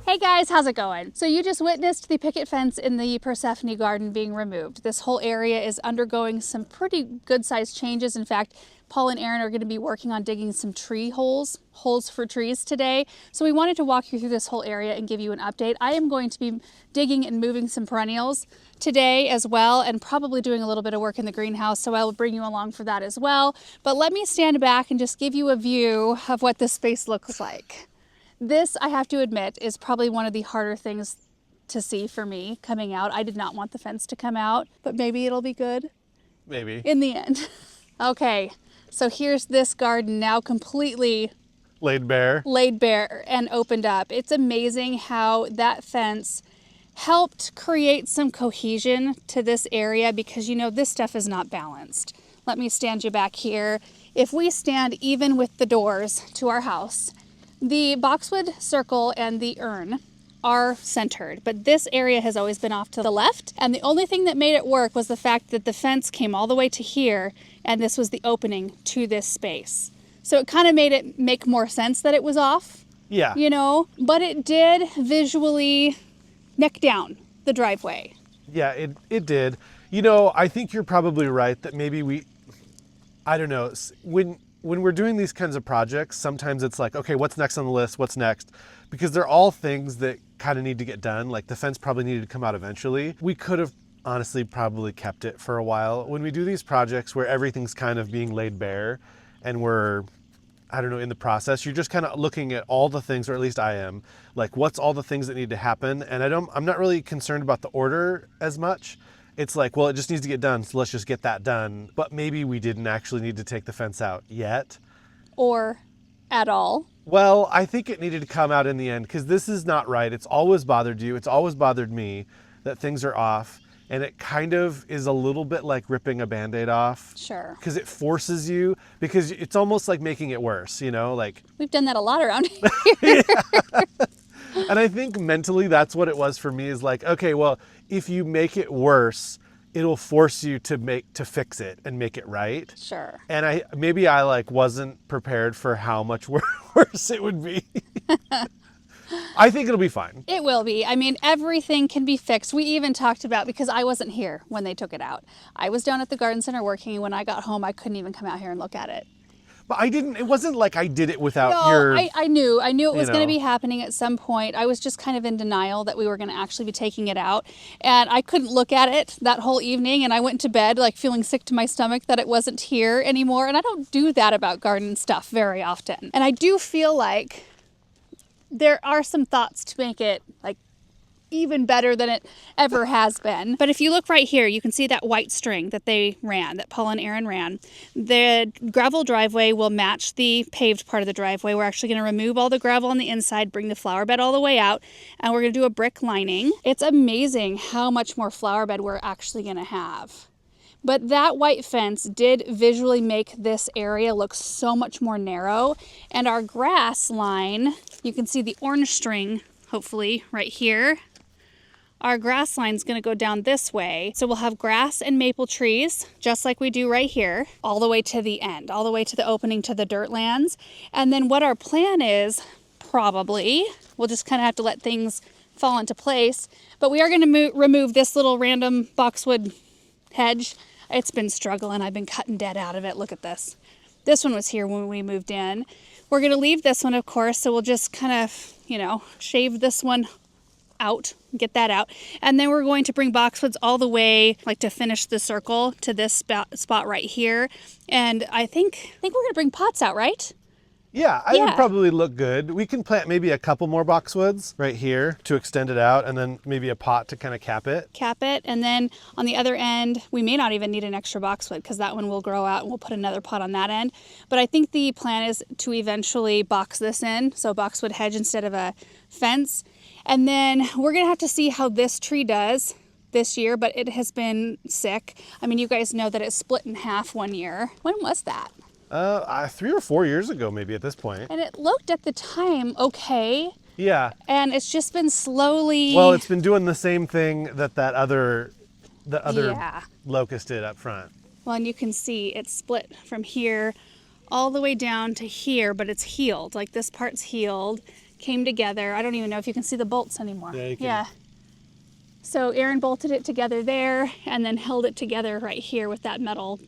Hey guys, how's it going? So you just witnessed the picket fence in the Persephone garden being removed. This whole area is undergoing some pretty good sized changes. In fact, Paul and Aaron are going to be working on digging some tree holes for trees today. So we wanted to walk you through this whole area and give you an update. I am going to be digging and moving some perennials today as well, and probably doing a little bit of work in the greenhouse, so I will bring you along for that as well. But let me stand back and just give you a view of what this space looks like. This, I have to admit, is probably one of the harder things to see for me coming out. I did not want the fence to come out, but maybe it'll be good. Maybe. In the end. Okay, so here's this garden now completely laid bare and opened up. It's amazing how that fence helped create some cohesion to this area, because you know this stuff is not balanced. Let me stand you back here. If we stand even with the doors to our house, the boxwood circle and the urn are centered, but this area has always been off to the left, and the only thing that made it work was the fact that the fence came all the way to here, and this was the opening to this space. So it kind of made it make more sense that it was off. Yeah. You know, but it did visually neck down the driveway. Yeah, it did. You know, I think you're probably right that maybe I don't know, when we're doing these kinds of projects, sometimes it's like, okay, what's next on the list? What's next? Because they're all things that kind of need to get done. Like the fence probably needed to come out eventually. We could have honestly probably kept it for a while. When we do these projects where everything's kind of being laid bare and we're, I don't know, in the process, you're just kind of looking at all the things, or at least I am, like what's all the things that need to happen. And I'm not really concerned about the order as much. It's like, well, it just needs to get done, so let's just get that done. But maybe we didn't actually need to take the fence out yet. Or at all. Well, I think it needed to come out in the end, because this is not right. It's always bothered you. It's always bothered me that things are off. And it kind of is a little bit like ripping a Band-Aid off. Sure. Because it forces you, because it's almost like making it worse, you know? Like we've done that a lot around here. And I think mentally that's what it was for me, is like, okay, well, if you make it worse, it'll force you to fix it and make it right. Sure. And I like wasn't prepared for how much worse it would be. I think it'll be fine. It will be. I mean, everything can be fixed. We even talked about, because I wasn't here when they took it out. I was down at the garden center working, and when I got home, I couldn't even come out here and look at it. But it wasn't like I did it without No, your... I knew it was going to know. be happening at some point. I was just kind of in denial that we were going to actually be taking it out. And I couldn't look at it that whole evening. And I went to bed like feeling sick to my stomach that it wasn't here anymore. And I don't do that about garden stuff very often. And I do feel like there are some thoughts to make it like even better than it ever has been. But if you look right here, you can see that white string that they ran, that Paul and Aaron ran. The gravel driveway will match the paved part of the driveway. We're actually going to remove all the gravel on the inside, bring the flower bed all the way out, and we're going to do a brick lining. It's amazing how much more flower bed we're actually going to have. But that white fence did visually make this area look so much more narrow. And our grass line, you can see the orange string, hopefully, right here. Our grass line is going to go down this way. So we'll have grass and maple trees, just like we do right here, all the way to the end, all the way to the opening to the dirt lands. And then what our plan is, probably, we'll just kind of have to let things fall into place. But we are going to remove this little random boxwood hedge. It's been struggling. I've been cutting dead out of it. Look at this. This one was here when we moved in. We're going to leave this one, of course, so we'll just kind of, shave this one out, get that out. And then we're going to bring boxwoods all the way, like to finish the circle, to this spot right here. And I think we're going to bring pots out, right? Yeah, it would probably look good. We can plant maybe a couple more boxwoods right here to extend it out, and then maybe a pot to kind of cap it. Cap it, and then on the other end, we may not even need an extra boxwood because that one will grow out and we'll put another pot on that end. But I think the plan is to eventually box this in, so boxwood hedge instead of a fence. And then we're gonna have to see how this tree does this year, but it has been sick. I mean, you guys know that it split in half one year. When was that? 3 or 4 years ago, maybe at this point. And it looked at the time okay. Yeah. And it's just been slowly. Well, it's been doing the same thing that other locust did up front. Well, and you can see it's split from here all the way down to here, but it's healed. Like this part's healed, came together. I don't even know if you can see the bolts anymore. Yeah, you can. Yeah. So Aaron bolted it together there and then held it together right here with that metal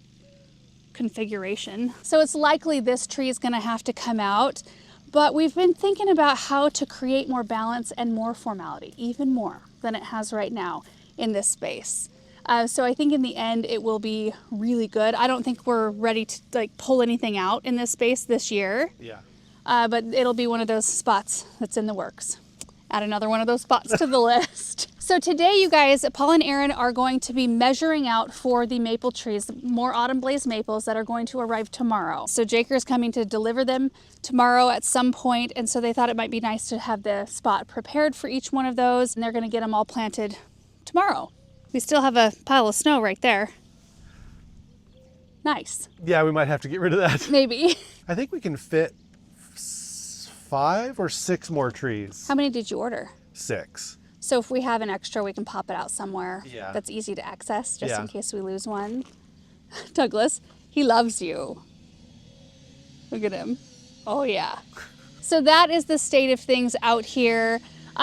configuration. So it's likely this tree is going to have to come out, but we've been thinking about how to create more balance and more formality, even more than it has right now in this space. So I think in the end it will be really good. I don't think we're ready to pull anything out in this space this year. Yeah. But it'll be one of those spots that's in the works. Add another one of those spots to the list. So today, you guys, Paul and Aaron are going to be measuring out for the maple trees, more autumn blaze maples that are going to arrive tomorrow. So Jaker is coming to deliver them tomorrow at some point, and so they thought it might be nice to have the spot prepared for each one of those, and they're going to get them all planted tomorrow. We still have a pile of snow right there. Nice. Yeah, we might have to get rid of that. Maybe. I think we can fit 5 or 6 more trees. How many did you order? 6. So if we have an extra, we can pop it out somewhere that's easy to access, just in case we lose one. Douglas, he loves you. Look at him. Oh, yeah. So that is the state of things out here.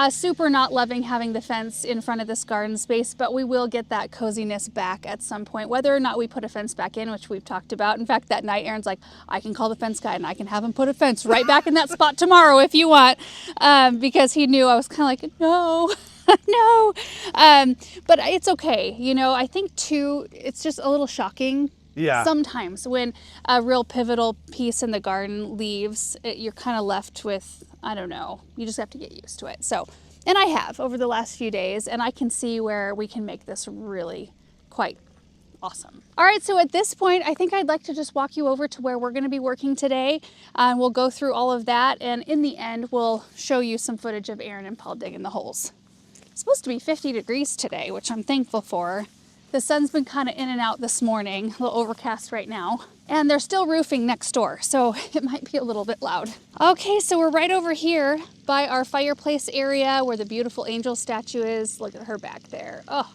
Super not loving having the fence in front of this garden space, but we will get that coziness back at some point, whether or not we put a fence back in, which we've talked about. In fact, that night, Aaron's like, I can call the fence guy and I can have him put a fence right back in that spot tomorrow if you want, because he knew I was kind of like, no. No, but it's okay. I think too, it's just a little shocking. Yeah. Sometimes when a real pivotal piece in the garden leaves, you're kind of left with, I don't know, you just have to get used to it. So, and I have over the last few days, and I can see where we can make this really quite awesome. All right, so at this point, I think I'd like to just walk you over to where we're going to be working today. We'll go through all of that, and in the end, we'll show you some footage of Aaron and Paul digging the holes. It's supposed to be 50 degrees today, which I'm thankful for. The sun's been kind of in and out this morning, a little overcast right now. And they're still roofing next door, so it might be a little bit loud. Okay, so we're right over here by our fireplace area where the beautiful angel statue is. Look at her back there. Oh,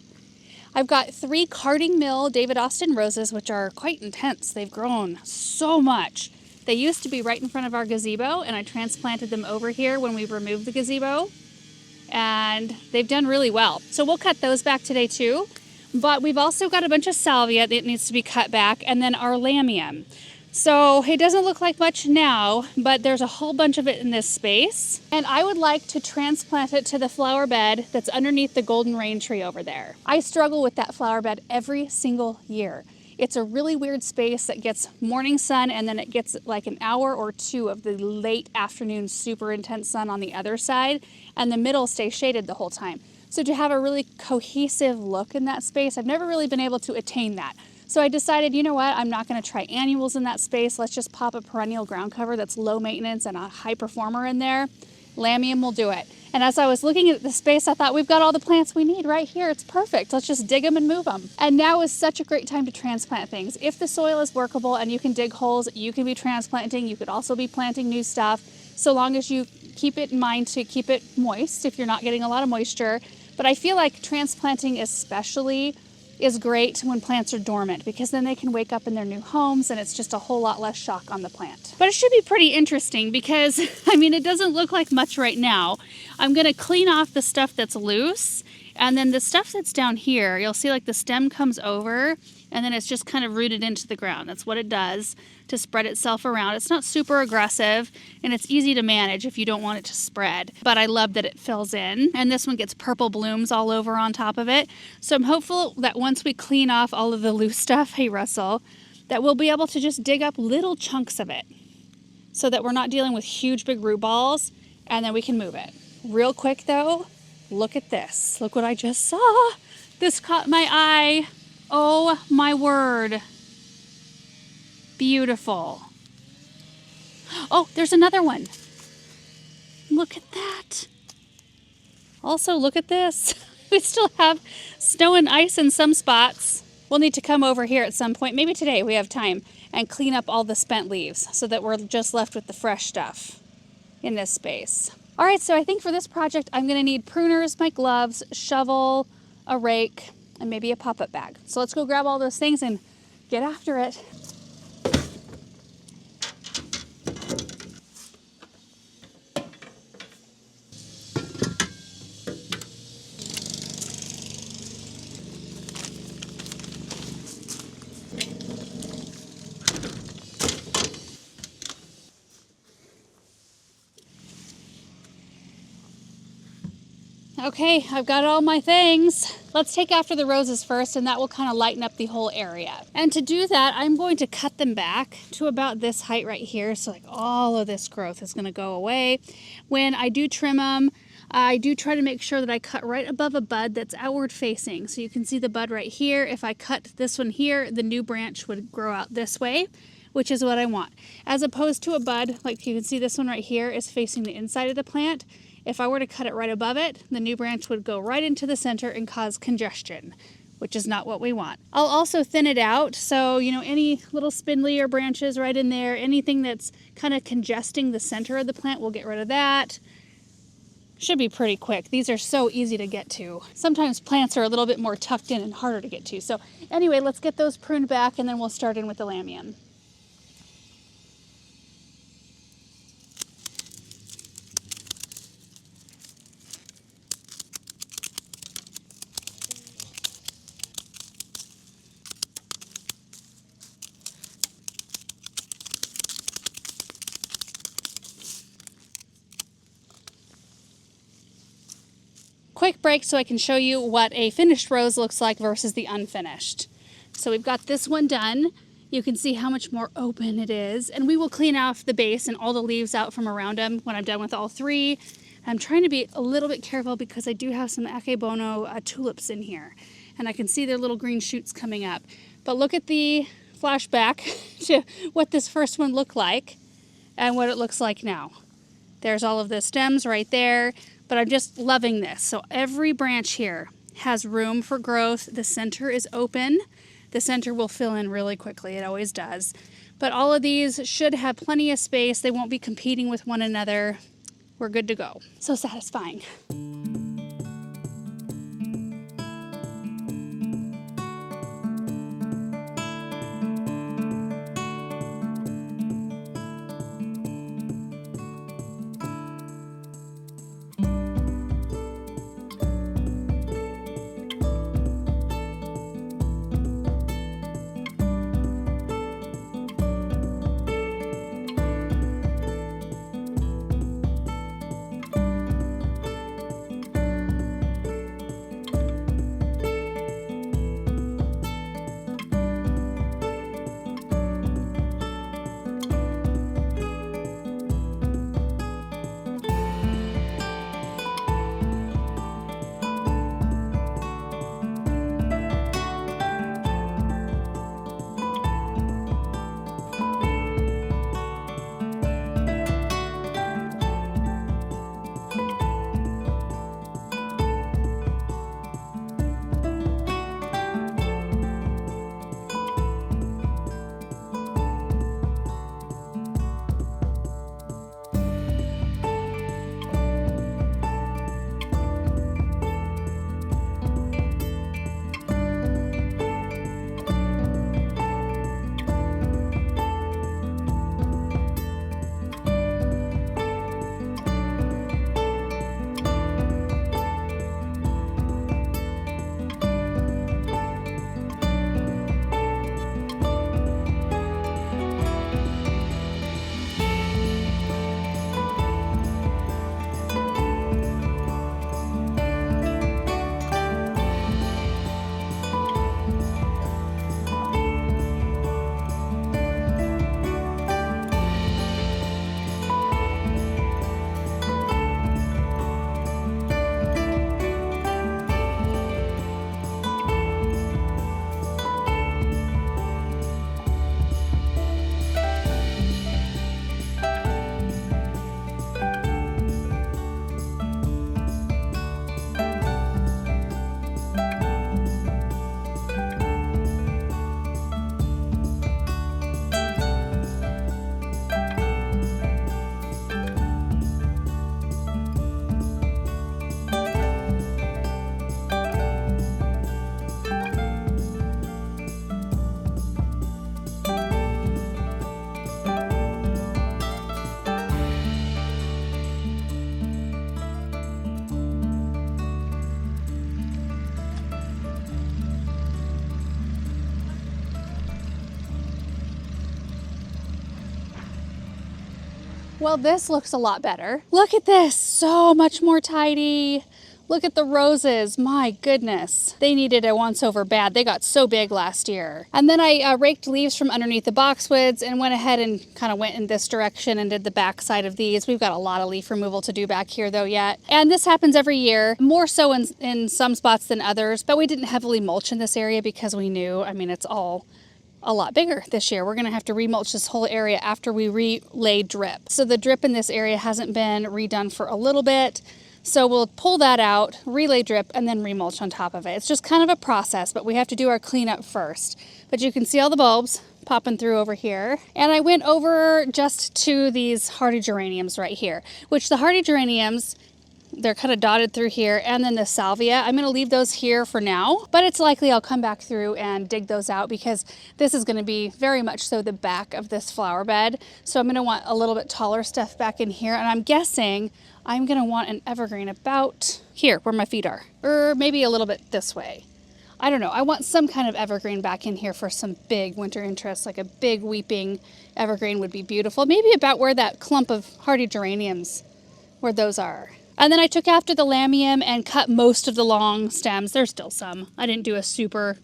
I've got 3 Carding Mill David Austin roses, which are quite intense. They've grown so much. They used to be right in front of our gazebo, and I transplanted them over here when we removed the gazebo. And they've done really well. So we'll cut those back today too. But we've also got a bunch of salvia that needs to be cut back, and then our Lamium. So it doesn't look like much now, but there's a whole bunch of it in this space. And I would like to transplant it to the flower bed that's underneath the golden rain tree over there. I struggle with that flower bed every single year. It's a really weird space that gets morning sun and then it gets like an hour or two of the late afternoon super intense sun on the other side, and the middle stays shaded the whole time. So to have a really cohesive look in that space, I've never really been able to attain that. So I decided, you know what, I'm not gonna try annuals in that space. Let's just pop a perennial ground cover that's low maintenance and a high performer in there. Lamium will do it. And as I was looking at the space, I thought, we've got all the plants we need right here. It's perfect. Let's just dig them and move them. And now is such a great time to transplant things. If the soil is workable and you can dig holes, you can be transplanting. You could also be planting new stuff, so long as you keep it in mind to keep it moist if you're not getting a lot of moisture. But I feel like transplanting especially is great when plants are dormant, because then they can wake up in their new homes and it's just a whole lot less shock on the plant. But it should be pretty interesting because, I mean, it doesn't look like much right now. I'm gonna clean off the stuff that's loose, and then the stuff that's down here, you'll see like the stem comes over and then it's just kind of rooted into the ground. That's what it does to spread itself around. It's not super aggressive and it's easy to manage if you don't want it to spread, but I love that it fills in. And this one gets purple blooms all over on top of it. So I'm hopeful that once we clean off all of the loose stuff, hey Russell, that we'll be able to just dig up little chunks of it so that we're not dealing with huge big root balls, and then we can move it. Real quick though, look at this. Look what I just saw. This caught my eye. Oh my word. Beautiful. Oh, there's another one. Look at that. Also, look at this. We still have snow and ice in some spots. We'll need to come over here at some point, maybe today we have time, and clean up all the spent leaves so that we're just left with the fresh stuff in this space. All right, so I think for this project, I'm gonna need pruners, my gloves, shovel, a rake, and maybe a pop-up bag. So let's go grab all those things and get after it. Okay, I've got all my things. Let's take after the roses first, and that will kind of lighten up the whole area. And to do that, I'm going to cut them back to about this height right here. So like all of this growth is gonna go away. When I do trim them, I do try to make sure that I cut right above a bud that's outward facing. So you can see the bud right here. If I cut this one here, the new branch would grow out this way, which is what I want. As opposed to a bud, like you can see this one right here is facing the inside of the plant. If I were to cut it right above it, the new branch would go right into the center and cause congestion, which is not what we want. I'll also thin it out, so any little spindly or branches right in there, anything that's kind of congesting the center of the plant, we'll get rid of that. Should be pretty quick. These are so easy to get to. Sometimes plants are a little bit more tucked in and harder to get to. So anyway, let's get those pruned back and then we'll start in with the Lamium. Quick break so I can show you what a finished rose looks like versus the unfinished. So we've got this one done. You can see how much more open it is, and we will clean off the base and all the leaves out from around them when I'm done with all three. I'm trying to be a little bit careful because I do have some akebono tulips in here, and I can see their little green shoots coming up. But look at the flashback to what this first one looked like and what it looks like now. There's all of the stems right there. But I'm just loving this. So every branch here has room for growth. The center is open. The center will fill in really quickly. It always does. But all of these should have plenty of space. They won't be competing with one another. We're good to go. So satisfying. Well, this looks a lot better. Look at this, so much more tidy. Look at the roses, my goodness. They needed a once over bad. They got so big last year. And then I raked leaves from underneath the boxwoods and went ahead and kind of went in this direction and did the back side of these. We've got a lot of leaf removal to do back here though yet. And this happens every year, more so in some spots than others, but we didn't heavily mulch in this area because we knew, I mean, it's all a lot bigger this year. We're gonna have to remulch this whole area after we relay drip. So the drip in this area hasn't been redone for a little bit. So we'll pull that out, relay drip, and then remulch on top of it. It's just kind of a process, but we have to do our cleanup first. But you can see all the bulbs popping through over here. And I went over just to these hardy geraniums right here, which the hardy geraniums, they're kind of dotted through here, and then the salvia, I'm gonna leave those here for now, but it's likely I'll come back through and dig those out because this is gonna be very much so the back of this flower bed. So I'm gonna want a little bit taller stuff back in here, and I'm guessing I'm gonna want an evergreen about here where my feet are, or maybe a little bit this way. I don't know, I want some kind of evergreen back in here for some big winter interests, like a big weeping evergreen would be beautiful. Maybe about where that clump of hardy geraniums, where those are. And then I took after the Lamium and cut most of the long stems. There's still some. I didn't do a super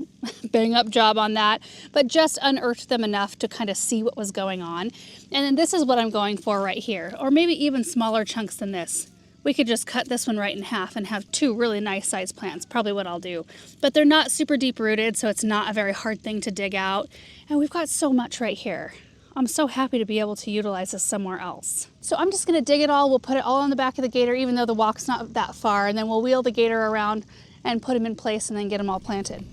bang up job on that, but just unearthed them enough to kind of see what was going on. And then this is what I'm going for right here, or maybe even smaller chunks than this. We could just cut this one right in half and have two really nice sized plants, probably what I'll do. But they're not super deep rooted, so it's not a very hard thing to dig out. And we've got so much right here. I'm so happy to be able to utilize this somewhere else. So I'm just gonna dig it all. We'll put it all on the back of the gator, even though the walk's not that far, and then we'll wheel the gator around and put them in place and then get them all planted.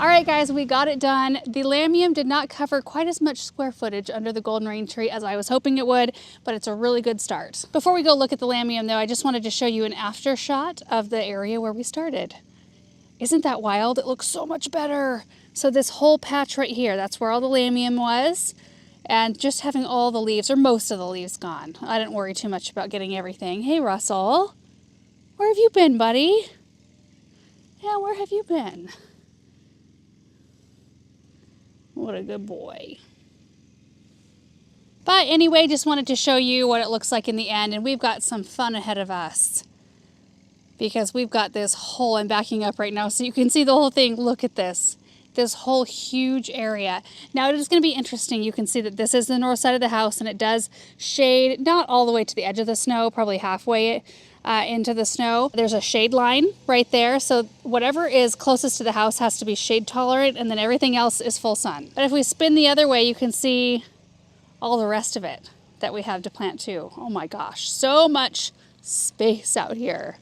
All right, guys, we got it done. The Lamium did not cover quite as much square footage under the golden rain tree as I was hoping it would, but it's a really good start. Before we go look at the Lamium, though, I just wanted to show you an after shot of the area where we started. Isn't that wild? It looks so much better. So this whole patch right here, that's where all the Lamium was. And just having all the leaves, or most of the leaves, gone. I didn't worry too much about getting everything. Hey, Russell. Where have you been, buddy? Yeah, where have you been? What a good boy. But anyway, just wanted to show you what it looks like in the end, and we've got some fun ahead of us. Because we've got this whole, I'm backing up right now so you can see the whole thing. Look at this. This whole huge area. Now it is going to be interesting. You can see that this is the north side of the house, and it does shade, not all the way to the edge of the snow, probably halfway into the snow. There's a shade line right there, so whatever is closest to the house has to be shade tolerant, and then everything else is full sun. But if we spin the other way, you can see all the rest of it that we have to plant too. Oh my gosh, so much space out here.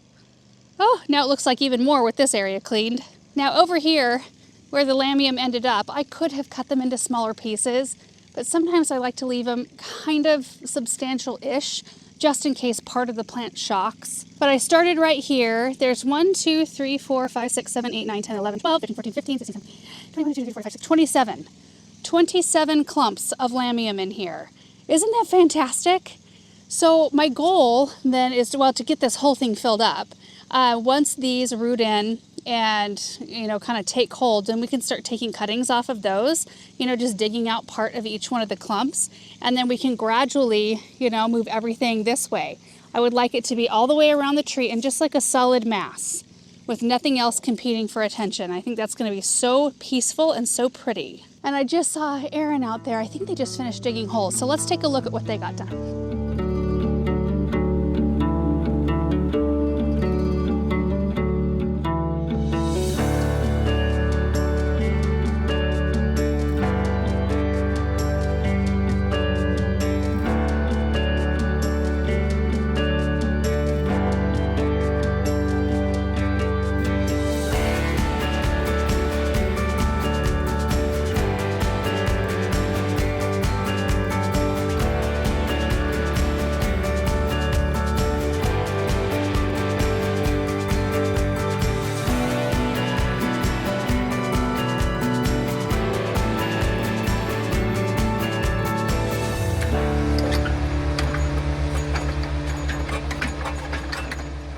Oh, now it looks like even more with this area cleaned. Now over here, where the Lamium ended up, I could have cut them into smaller pieces, but sometimes I like to leave them kind of substantial-ish, just in case part of the plant shocks. But I started right here. There's 1, 2, 3, 4, 5, 6, 7, 8, 9, 10, 11, 12, 13, 14, 15, 16, 17, 21, 22, 23, 24, 25, 26, 27. 27 clumps of Lamium in here. Isn't that fantastic? So my goal then is to, well, to get this whole thing filled up. Once these root in and, you know, kind of take hold, then we can start taking cuttings off of those, you know, just digging out part of each one of the clumps. And then we can gradually, you know, move everything this way. I would like it to be all the way around the tree and just like a solid mass with nothing else competing for attention. I think that's going to be so peaceful and so pretty. And I just saw Aaron out there. I think they just finished digging holes. So let's take a look at what they got done.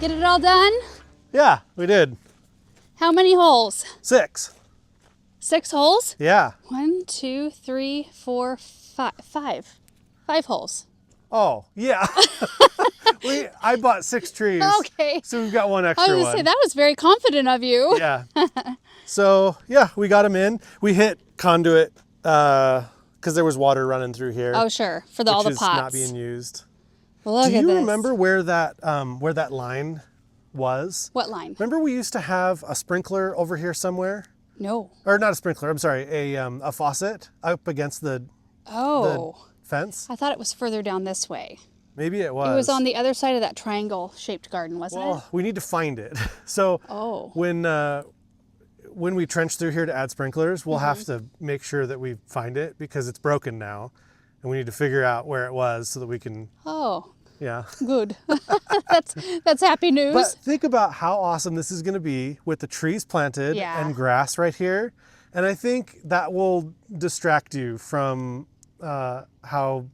Get it all done? Yeah, we did. How many holes? 6. 6 holes? Yeah. 1, 2, 3, 4, 5. 5 holes. Oh, yeah. I bought 6 trees. Okay. So we've got one extra I was one. going to say, that was very confident of you. Yeah. So, yeah, we got them in. We hit conduit because there was water running through here. Oh, sure. For all the pots. Which is not being used. Look at Do you this. remember where that line was? What line? Remember we used to have a sprinkler over here somewhere? No. Or not a sprinkler, I'm sorry, a faucet up against the fence? I thought it was further down this way. Maybe it was. It was on the other side of that triangle-shaped garden, wasn't it? Well, we need to find it. So when we trench through here to add sprinklers, we'll have to make sure that we find it because it's broken now. And we need to figure out where it was so that we can... Oh. Yeah. Good. That's happy news. But think about how awesome this is going to be with the trees planted and grass right here. And I think that will distract you from how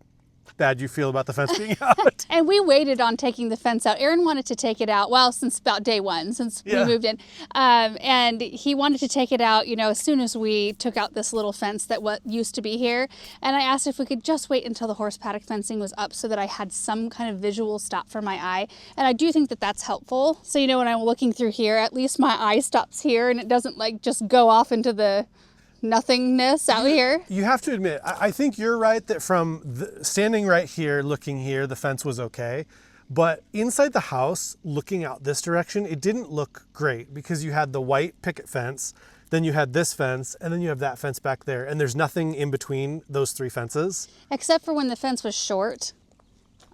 bad you feel about the fence being out. And we waited on taking the fence out. Aaron wanted to take it out, well, since about day one, since we moved in. And he wanted to take it out, you know, as soon as we took out this little fence that used to be here. And I asked if we could just wait until the horse paddock fencing was up so that I had some kind of visual stop for my eye. And I do think that that's helpful. So, you know, when I'm looking through here, at least my eye stops here and it doesn't like just go off into the nothingness out here. You have to admit, I think you're right that from standing right here, looking here, the fence was okay. But inside the house, looking out this direction, it didn't look great because you had the white picket fence, then you had this fence, and then you have that fence back there. And there's nothing in between those 3 fences. Except for when the fence was short.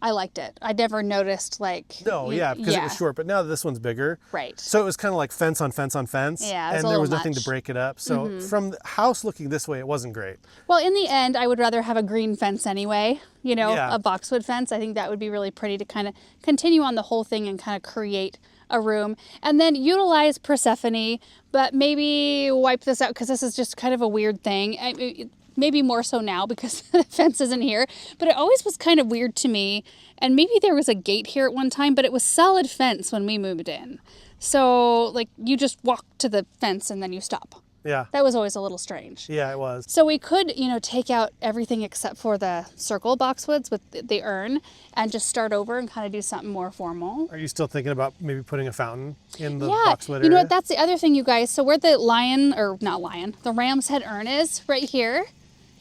I liked it. I never noticed like. No, yeah, because it was short, but now this one's bigger. Right. So it was kind of like fence on fence on fence. Yeah, it was and a there was little nothing to much. break it up. So from the house looking this way, it wasn't great. Well, in the end, I would rather have a green fence anyway, you know, Yeah. a boxwood fence. I think that would be really pretty to kind of continue on the whole thing and kind of create a room. And then utilize Persephone, but maybe wipe this out because this is just kind of a weird thing. Maybe more so now because the fence isn't here, but it always was kind of weird to me. And maybe there was a gate here at one time, but it was solid fence when we moved in. So like you just walk to the fence and then you stop. Yeah. That was always a little strange. Yeah, it was. So we could, you know, take out everything except for the circle boxwoods with the urn and just start over and kind of do something more formal. Are you still thinking about maybe putting a fountain in the Yeah, boxwood area? you know what, that's the other thing, you guys. So where the the ram's head urn is right here,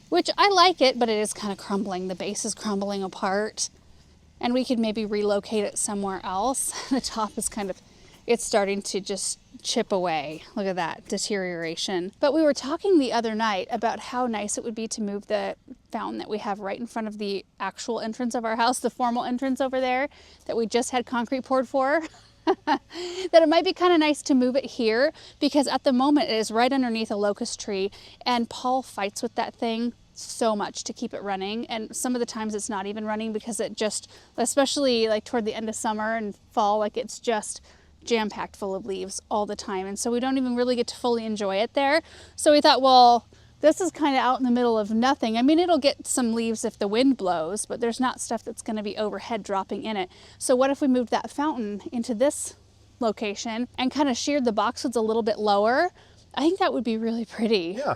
which I like it, but it is kind of crumbling. The base is crumbling apart and we could maybe relocate it somewhere else. The top is kind of, it's starting to just chip away. Look at that deterioration. But we were talking the other night about how nice it would be to move the fountain that we have right in front of the actual entrance of our house, the formal entrance over there that we just had concrete poured for. That it might be kind of nice to move it here because at the moment it is right underneath a locust tree and Paul fights with that thing so much to keep it running, and some of the times it's not even running because it just, especially like toward the end of summer and fall, like it's just jam-packed full of leaves all the time, and so we don't even really get to fully enjoy it there. So we thought, well, this is kind of out in the middle of nothing. I mean, it'll get some leaves if the wind blows, but there's not stuff that's going to be overhead dropping in it. So what if we moved that fountain into this location and kind of sheared the boxwoods a little bit lower? I think that would be really pretty. Yeah.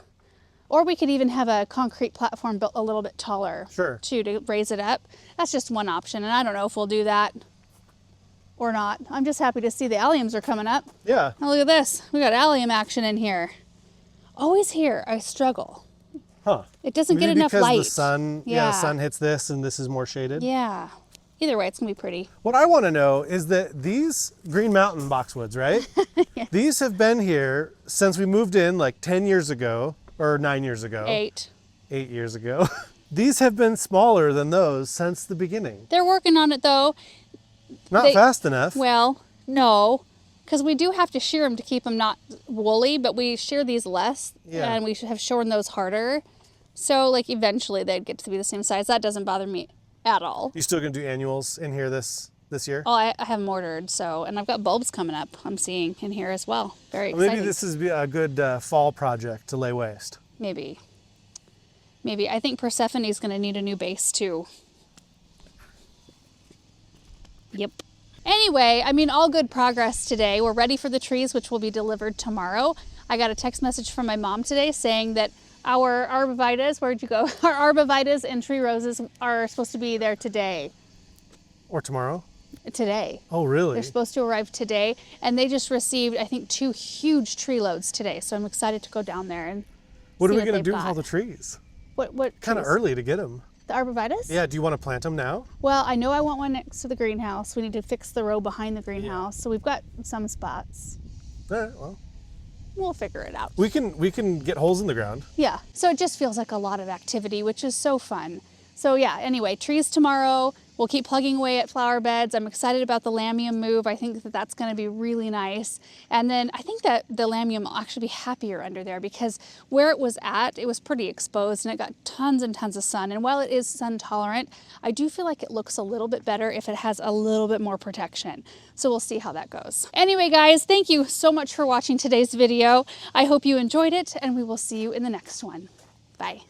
Or we could even have a concrete platform built a little bit taller, Sure, too, to raise it up. That's just one option, and I don't know if we'll do that or not. I'm just happy to see the alliums are coming up. Yeah. Oh, look at this. We got allium action in here. Always here, I struggle. Huh. It doesn't Maybe get enough because light. the sun, the sun hits this and this is more shaded. Yeah. Either way, it's gonna be pretty. What I want to know is that these Green Mountain boxwoods, right? Yeah. These have been here since we moved in like 10 years ago or 9 years ago. 8. 8 years ago. These have been smaller than those since the beginning. They're working on it though. Not fast enough. Well, no, because we do have to shear them to keep them not woolly, but we shear these less, and we have shorn those harder. So like eventually they'd get to be the same size. That doesn't bother me at all. You still gonna do annuals in here this year? Oh, I have them ordered, so, and I've got bulbs coming up I'm seeing in here as well. Very exciting. Maybe this is a good fall project to lay waste. Maybe. Maybe. I think Persephone's going to need a new base too. Yep. Anyway, I mean, all good progress today. We're ready for the trees, which will be delivered tomorrow. I got a text message from my mom today saying that our arborvitaes, where'd you go? Our arborvitaes and tree roses are supposed to be there today. Or tomorrow? Today. Oh, really? They're supposed to arrive today, and they just received, I think, 2 huge tree loads today. So I'm excited to go down there and What are see we going to they've do with got. all the trees? What Kind of trees? early to get them. The arborvitaes? Yeah, do you want to plant them now? Well, I know I want one next to the greenhouse. We need to fix the row behind the greenhouse. So we've got some spots. All right, well, We'll figure it out. we can get holes in the ground. Yeah. So it just feels like a lot of activity, which is so fun. So yeah, anyway, trees tomorrow. We'll keep plugging away at flower beds. I'm excited about the Lamium move. I think that that's going to be really nice. And then I think that the Lamium will actually be happier under there because where it was at, it was pretty exposed and it got tons and tons of sun. And while it is sun tolerant, I do feel like it looks a little bit better if it has a little bit more protection. So we'll see how that goes. Anyway, guys, thank you so much for watching today's video. I hope you enjoyed it and we will see you in the next one. Bye.